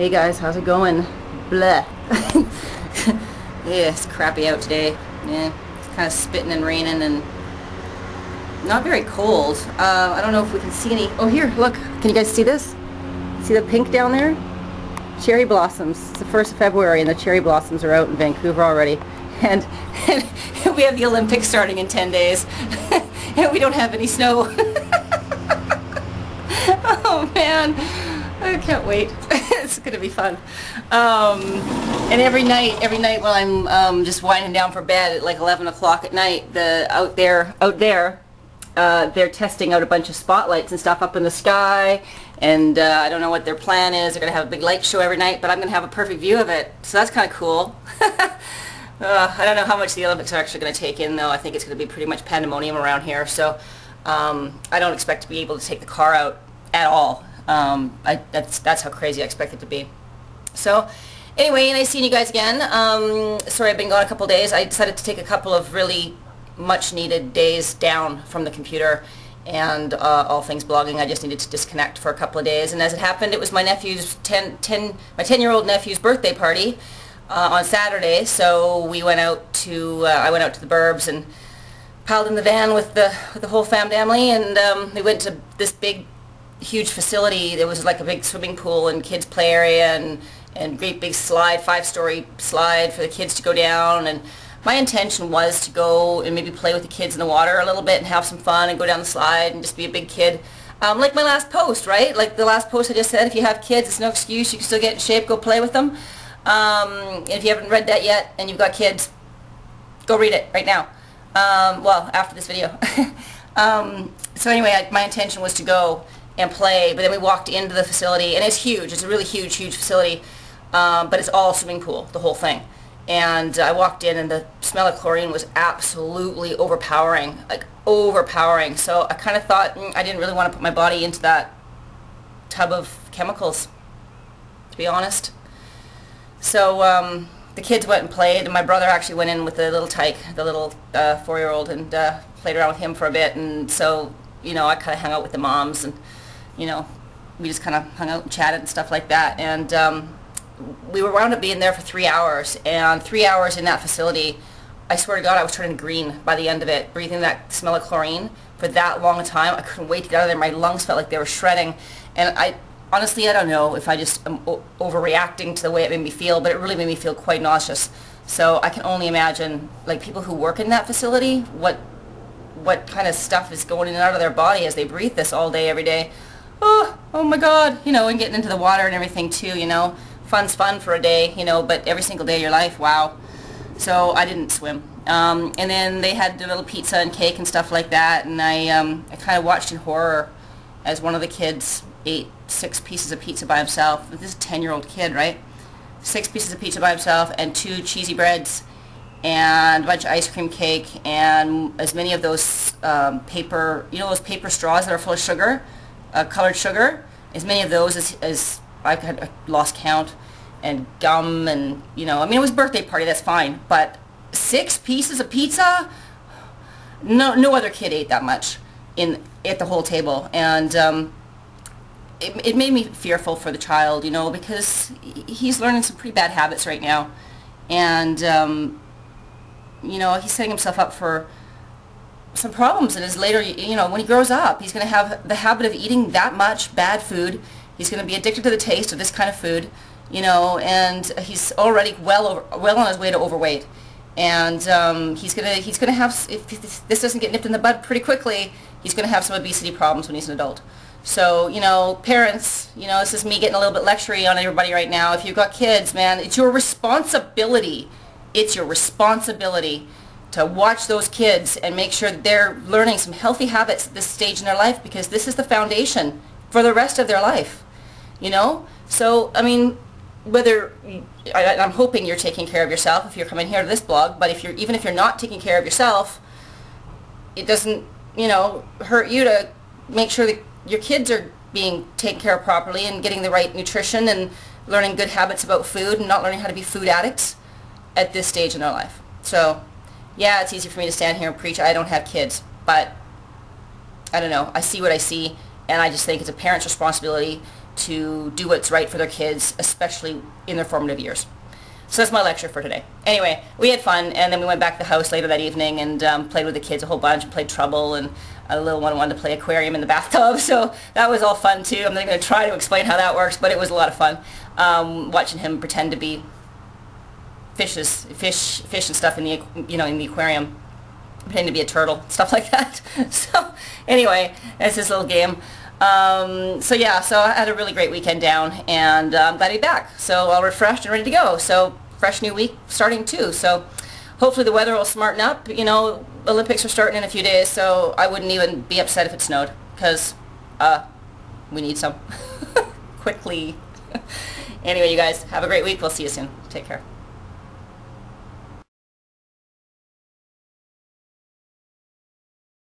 Hey guys, how's it going? Bleh. Yeah, it's crappy out today. Yeah, it's kind of spitting and raining and not very cold. I don't know if we can see any. Oh, here, look. Can you guys see this? See the pink down there? Cherry blossoms. It's the 1st of February and the cherry blossoms are out in Vancouver already. And we have the Olympics starting in 10 days. And we don't have any snow. Oh man. I can't wait. It's going to be fun. And every night while I'm just winding down for bed at like 11 o'clock at night, out there, they're testing out a bunch of spotlights and stuff up in the sky. And I don't know what their plan is. They're going to have a big light show every night, but I'm going to have a perfect view of it. So that's kind of cool. I don't know how much the Olympics are actually going to take in, though. I think it's going to be pretty much pandemonium around here. So I don't expect to be able to take the car out at all. That's how crazy I expect it to be. So anyway, nice seeing you guys again. Sorry I've been gone a couple days. I decided to take a couple of really much needed days down from the computer and all things blogging. I just needed to disconnect for a couple of days, and as it happened, it was my nephew's my 10-year-old nephew's birthday party on Saturday. So we went out to I went out to the burbs and piled in the van with the whole family, and we went to this big huge facility. There was like a big swimming pool and kids play area and great big slide, 5-story slide for the kids to go down. And my intention was to go and maybe play with the kids in the water a little bit and have some fun and go down the slide and just be a big kid. Like my last post, right? Like the last post I just said, if you have kids, it's no excuse. You can still get in shape, go play with them. If you haven't read that yet and you've got kids, go read it right now. Well, after this video. So anyway, my intention was to go and play, but then we walked into the facility, and it's huge. It's a really huge facility, but it's all swimming pool, the whole thing. And I walked in, and the smell of chlorine was absolutely overpowering, like overpowering. So I kind of thought I didn't really want to put my body into that tub of chemicals, to be honest. So the kids went and played, and my brother actually went in with the little tyke, the little 4-year-old, and played around with him for a bit. And so, you know, I kind of hung out with the moms, and you know, we just kind of hung out and chatted and stuff like that. And we were wound up being there for 3 hours, and 3 hours in that facility, I swear to God, I was turning green by the end of it, breathing that smell of chlorine for that long a time. I couldn't wait to get out of there. My lungs felt like they were shredding, and honestly, I don't know if I just am overreacting to the way it made me feel, but it really made me feel quite nauseous. So I can only imagine, like, people who work in that facility, what kind of stuff is going in and out of their body as they breathe this all day, every day. Oh my God, you know, and getting into the water and everything too, you know. Fun's fun for a day, you know, but every single day of your life, wow. So I didn't swim. And then they had a little pizza and cake and stuff like that, and I kind of watched in horror as one of the kids ate 6 pieces of pizza by himself. This is a 10-year-old kid, right? 6 pieces of pizza by himself and 2 cheesy breads and a bunch of ice cream cake and as many of those paper, you know, those paper straws that are full of sugar, colored sugar, as many of those as I lost count, and gum, and you know, I mean, it was a birthday party, that's fine, but 6 pieces of pizza? No other kid ate that much at the whole table, and it made me fearful for the child, you know, because he's learning some pretty bad habits right now, and you know, he's setting himself up for some problems in his later, you know, when he grows up. He's going to have the habit of eating that much bad food. He's going to be addicted to the taste of this kind of food, you know, and he's already well on his way to overweight. And he's gonna have, if this doesn't get nipped in the bud pretty quickly, he's going to have some obesity problems when he's an adult. So, you know, parents, you know, this is me getting a little bit lectury on everybody right now. If you've got kids, man, it's your responsibility. It's your responsibility to watch those kids and make sure that they're learning some healthy habits at this stage in their life, because this is the foundation for the rest of their life, you know? So, I mean, I'm hoping you're taking care of yourself if you're coming here to this blog, but even if you're not taking care of yourself, it doesn't, you know, hurt you to make sure that your kids are being taken care of properly and getting the right nutrition and learning good habits about food and not learning how to be food addicts at this stage in their life. So, yeah, it's easy for me to stand here and preach. I don't have kids, but I don't know. I see what I see, and I just think it's a parent's responsibility to do what's right for their kids, especially in their formative years. So that's my lecture for today. Anyway, we had fun, and then we went back to the house later that evening and played with the kids a whole bunch, played Trouble, and a little one wanted to play aquarium in the bathtub, so that was all fun too. I'm not going to try to explain how that works, but it was a lot of fun watching him pretend to be fish and stuff in the, in the aquarium, pretending to be a turtle, stuff like that. So anyway, that's his little game. So yeah, so I had a really great weekend down, and I'm glad to be back. So all refreshed and ready to go. So fresh new week starting too. So hopefully the weather will smarten up. Olympics are starting in a few days, so I wouldn't even be upset if it snowed, because we need some quickly. Anyway, you guys have a great week. We'll see you soon. Take care.